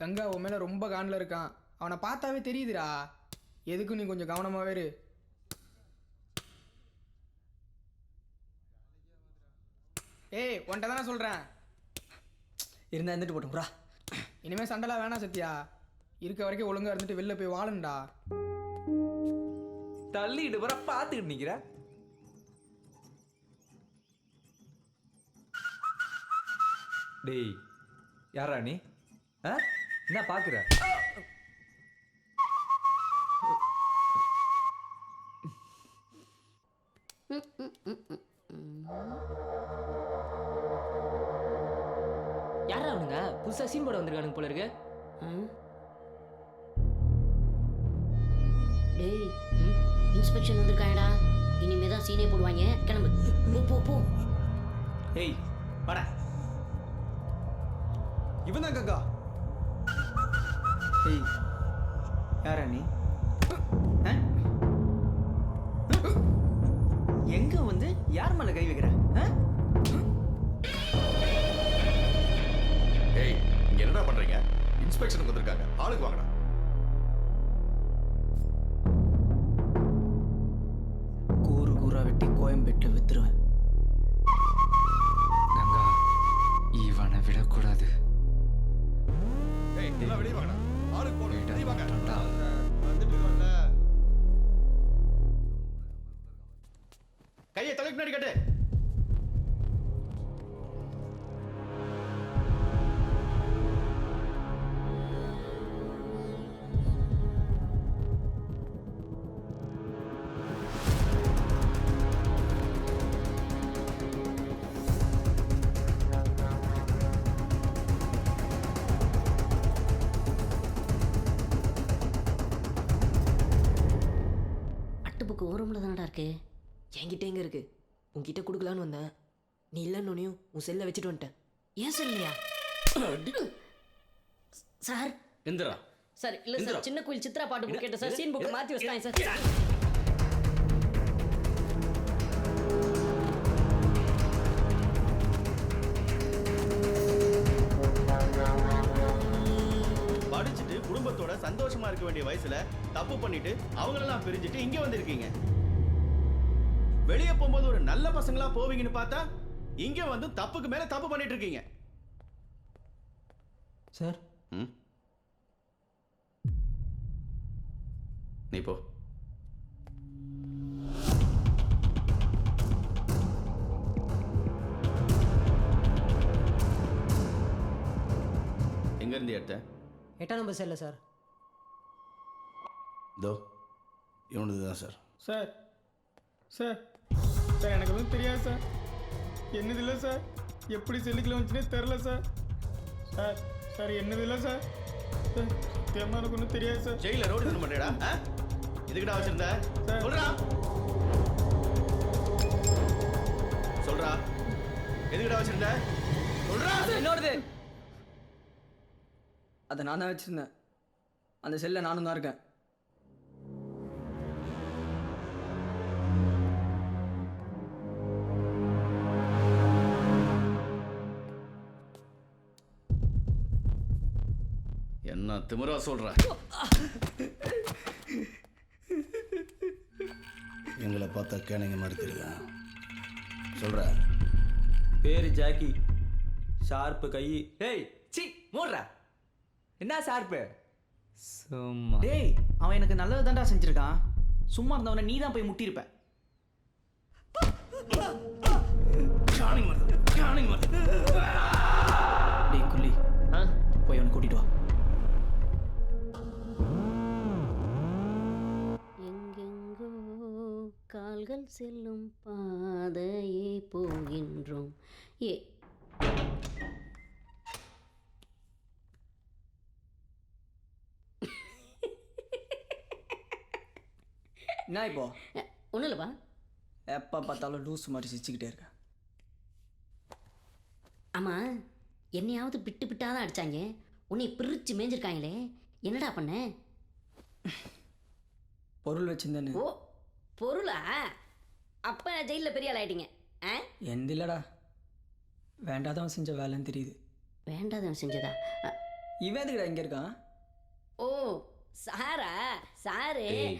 கங்கா உன் மேலே ரொம்ப காண்டில் இருக்கான். அவனை பார்த்தாவே தெரியுதுடா. எதுக்கும் நீ கொஞ்சம் கவனமாகவே இரு. ஏய் உன்ட்ட தானே சொல்கிறேன். இருந்தால் இருந்துட்டு போட்டோம்ரா. இனிமேல் சண்டைலாம் வேணாம் சத்யா. இருக்க வரைக்கும் ஒழுங்காக இருந்துட்டு வெளில போய் வாழணும்டா. தள்ளிட்டு வர பார்த்துக்கிட்டு நிற்கிற. டேய் யாரா நீ? என்ன பார்க்குற? யாரா அவனுங்க? புதுசா சீன் போட வந்திருக்கானுங்க போல இருக்கு. டேய் இன்ஸ்பெக்ஷன் வந்திருக்காங்கடா. இனிமே தான் சீனே போடுவாங்க. கிளம்பு போ போ. ஏய் வாடா. இவன் தான் கங்கா. ஏய் யாரா நீ? எங்க வந்து யார் மேல கை வைக்கிற? ஏய் இங்க என்னடா பண்றீங்க? இன்ஸ்பெக்ஷனுக்கு வந்திருக்காங்க. ஆளுக்கு வாங்கடா. கூறு கூறா வெட்டி கோயம்பேட்டில் வித்துருவேன். கங்கா இவனை விடக்கூடாது. ஏய் எல்லாம் வெளிய வாங்கடா. ஆளுக்கு போடு. வெளிய வாங்க. வந்துட்டு வரல. கையை தலைக்கு முன்னாடி கட்டு. அட்டுப்புக்கு ஓரம்ல தானடா இருக்கு. என்கிட்ட எங்க இருக்கு? உன்கிட்ட கொடுக்கலான்னு வந்தேன். நீ இல்லைன்னு உன் செல்லை வச்சுட்டு வந்துட்டேன். ஏன் சொல்லையா சார்? எந்திரா. சார் இல்ல சார், சின்ன கோயில் சித்ரா பாட்டு புக் கேட்டேன் சார். சீன் புக் மாத்தி வச்சிட்டாங்க சார். படிச்சுட்டு குடும்பத்தோட சந்தோஷமா இருக்க வேண்டிய வயசுல தப்பு பண்ணிட்டு அவங்களெல்லாம் பிரிஞ்சுட்டு இங்க வந்திருக்கீங்க. வெளியே போகும்போது ஒரு நல்ல பசங்களா போவீங்கன்னு பார்த்தா இங்க வந்து தப்புக்கு மேல தப்பு பண்ணிட்டு இருக்கீங்க. சார் நீ போ. எங்க இருந்து எடுத்த? 8ஆம் நம்பர் செல்ல சார். தோ இவனது தான் சார். சார் சார் சார் எனக்கு எதுவும் தெரியாது சார். என்னது இல்லை சார். எப்படி செல்லுக்குள்ள வந்துச்சுன்னே தெரில சார். சார் சார் என்னது இல்லை சார். சத்தியமாக எனக்கு ஒன்றும் தெரியாது சார். ஜெயில ரோடு தின மாட்டேடா? இதுக்கிட்ட வச்சிருந்த சொல்றா சொல்றா எதுக்கிட்ட வச்சிருந்த சொல்றா. என்னோடது. அதை நான் தான் வச்சிருந்தேன். அந்த செல்ல நானும் தான் இருக்கேன். என்ன திமிரா சொல்ற? எங்களை பார்த்தா கேனைங்க மாதிரி தெரியுதா? சொல்ற. பேரு ஜாக்கி. ஷார்ப்பு கை. ஏய் சி மூடுறா. என்ன ஷார்ப்பு? சும்மா. டேய் அவன் எனக்கு நல்லது தான்டா செஞ்சிருக்கான். சும்மா இருந்தவனை நீ தான் போய் முட்டியிருப்ப. டேய் குள்ளி போய் அவனை கூட்டிட்டு வா. எங்கெங்கோ கால்கள் செல்லும் பாதையே போகின்றோம். என்ன இப்போ? ஒன்றும் இல்லைப்பா. எப்போ பார்த்தாலும் லூஸ் மாதிரி சிரிச்சுக்கிட்டே இருக்க. ஆமாம், என்னையாவது பிட்டு பிட்டாக தான் அடித்தாங்க. உன்னை பிரித்து மேய்ஞ்சிருக்காங்களே, என்னடா பண்ண? பொருள் வச்சிருந்தேன்னு. ஓ பொருளா? அப்போ ஜெயிலில் பெரிய ஆள் ஆகிட்டீங்க. எந்த இல்லைடா, வேண்டாதவன் செஞ்ச வேலைன்னு தெரியுது. வேண்டாதவன் செஞ்சதா? இவன் எதுக்குடா இங்கே இருக்கான்? ஓ சாரா சாரு ஏய்.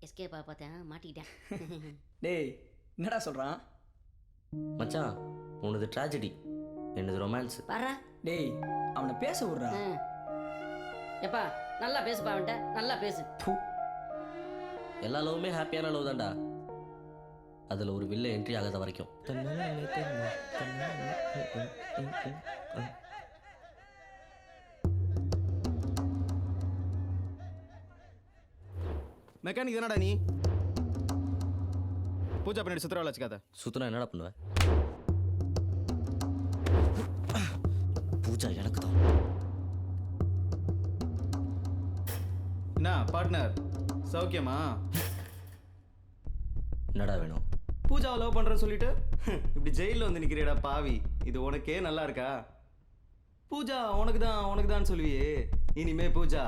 எஸ்கேப்பா பார்த்தேன் மாட்டிக்கிட்டேன். டேய் என்னடா சொல்கிறான்? மச்சான் உனது ட்ராஜடி என்னது ரொமான்ஸ். பாரா டேய் அவனை பேச விட்றா. எப்பா நல்லா பேசுப்பா அவன்கிட்ட நல்லா பேசு. எல்லா லவ்வுமே ஹாப்பியான லவ் தான்டா. அதில் ஒரு வில்ல என்ட்ரி ஆகாத வரைக்கும். மெக்கானிக் தானடா நீ? பூஜா பண்ணிட்டு சுத்தரவா வச்சுக்காத. சுத்தனா என்னடா பண்ணுவேன்? பூஜா எனக்கு தான். என்ன பார்ட்னர் சௌக்கியமா? என்னடா வேணும்? பூஜாவை லவ் பண்ணுறேன்னு சொல்லிட்டு இப்படி ஜெயிலில் வந்து நிற்கிறேடா பாவி. இது உனக்கே நல்லா இருக்கா? பூஜா உனக்கு தான் சொல்லுவியே, இனிமே பூஜா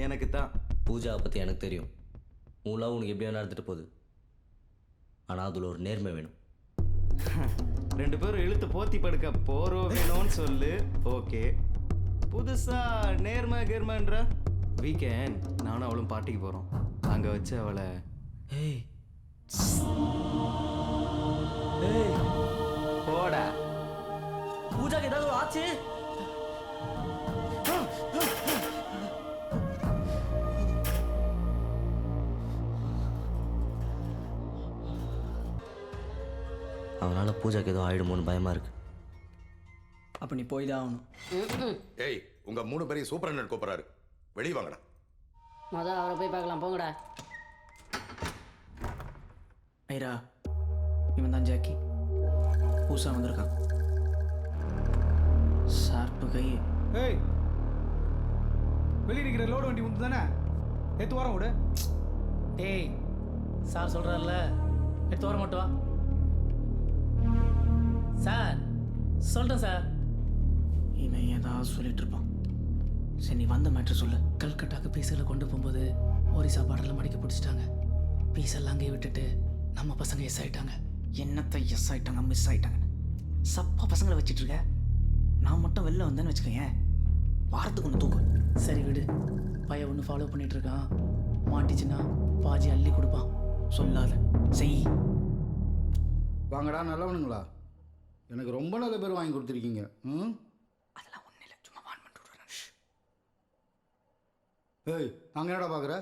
எனக்கு தான். பூஜாவை பற்றி எனக்கு தெரியும். உன் லவ் உனக்கு எப்படி வேணா எடுத்துகிட்டு போகுது. ஆனால் அதில் ஒரு நேர்மை வேணும். 2 பேரும் இழுத்து போத்தி படுக்க போறோம் வேணும்னு சொல்லு. ஓகே, புதுசா நேர்மை கேர்மன்ற வீக்கெண்ட் நானும் அவளும் பார்ட்டிக்கு போகிறோம். அங்கே வச்சு அவளை ஏய் போடா. பூஜாக்கு ஏதாவது ஆச்சு? அவனால் பூஜாக்கு ஏதோ ஆயிடுமோன்னு பயமாக இருக்கு. அப்போ நீ போய் தான் ஆகணும். ஏய் உங்க 3 பேரையும் சூப்பரண்ட் கூப்பிடுறாரு, வெளியே வாங்கடா. அவரை போய் பார்க்கலாம் போங்கடா. ஐரா இவன் தான் ஜாக்கி. புதுசாக வந்திருக்கான். ஷார்ப்பு கை. ஏய் வெளியே இருக்கிற லோடு வண்டி உண்டு தானே? எடுத்து வாரம் விடு. டேய் சார் சொல்கிறார்ல, எடுத்து வர மாட்டோம். சார் சொல்கிறேன் சார். இவன் ஏதாவது சொல்லிட்டு இருப்பான். சரி நீ வந்த மேட்ரு சொல்லு. கல்கட்டாக்கு பீஸில் கொண்டு போகும்போது ஒரிசா பார்டரில் மடிக்க பிடிச்சிட்டாங்க. பீஸ் எல்லாம் அங்கேயே விட்டுட்டு நம்ம பசங்க எஸ் ஆகிட்டாங்க. என்னத்தை எஸ் ஆகிட்டாங்க மிஸ் ஆகிட்டாங்கன்னு சப்பா பசங்களை வச்சிட்டு இருக்க. நான் மட்டும் வெளில வந்தேன்னு வச்சுக்கேன், வாரத்துக்கு ஒன்று தூக்கும். சரி விடு, பையன் ஒன்று ஃபாலோ பண்ணிட்டு இருக்கான். மாட்டிச்சுன்னா பாஜி அள்ளி கொடுப்பான். சொல்லாத செய். வாங்கடா நல்லவனுங்களா, எனக்கு ரொம்ப நல்ல பேர் வாங்கி கொடுத்துருக்கீங்க. ம் அதெல்லாம் ஒன்றும் இல்லை, சும்மா வான் பண்ணிட்டு விடுறேன். ஏய் அங்கே என்னடா பார்க்குற?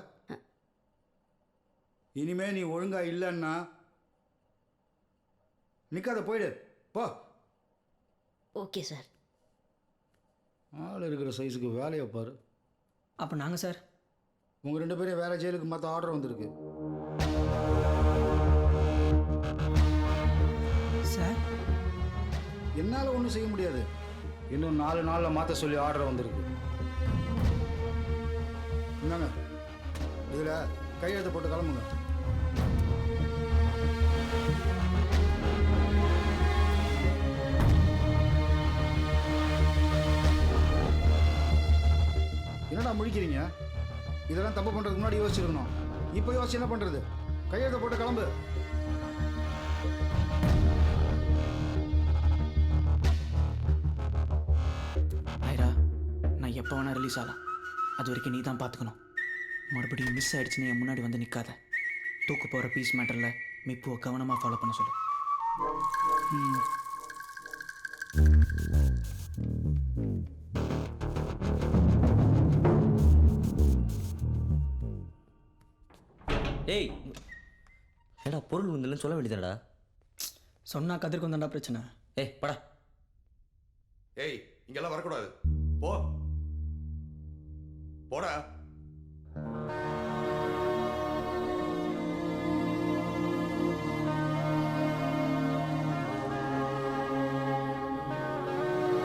இனிமே நீ ஒழுங்கா இல்லைன்னா நிற்காத, போயிடு போ. Okay sir. ஆள் இருக்கிற சைஸுக்கு வேலையை பாரு. அப்போ நாங்கள் சார் உங்கள் 2 பேரையும் வேறு ஜெயிலுக்கு மற்ற ஆர்டர் வந்திருக்கு சார். என்னால் ஒன்றும் செய்ய முடியாது. இன்னும் 4 நாளில் மாற்ற சொல்லி ஆர்டர் வந்திருக்கு. என்னங்க இதில் கையெழுத்து போட்டு கிளம்புங்க. என்னடா முடிக்கிறீங்க? இதெல்லாம் தப்பு பண்ணுறதுக்கு முன்னாடி யோசிச்சிருக்கணும். இப்போ யோசிச்சு என்ன பண்ணுறது? கையெழுத்து போட்டு கிளம்பு. ஐரா நான் எப்போ வேணால் ரிலீஸ் ஆகலாம். அது வரைக்கும் நீ தான் பார்த்துக்கணும். மறுபடியும் மிஸ் ஆகிடுச்சுன்னு என் முன்னாடி வந்து நிற்காத. தூக்கு போகிற பீஸ் மேட்டரில் மிப்புவை கவனமாக ஃபாலோ பண்ண சொல்லு. ஏய் ஏடா பொருள் வந்துலன்னு சொல்ல வேண்டியதுடா. சொன்னால் கதிர்க்கு வந்தாண்டா பிரச்சனை. ஏய் படா. ஏய் இங்கெல்லாம் வரக்கூடாது, போ போடா.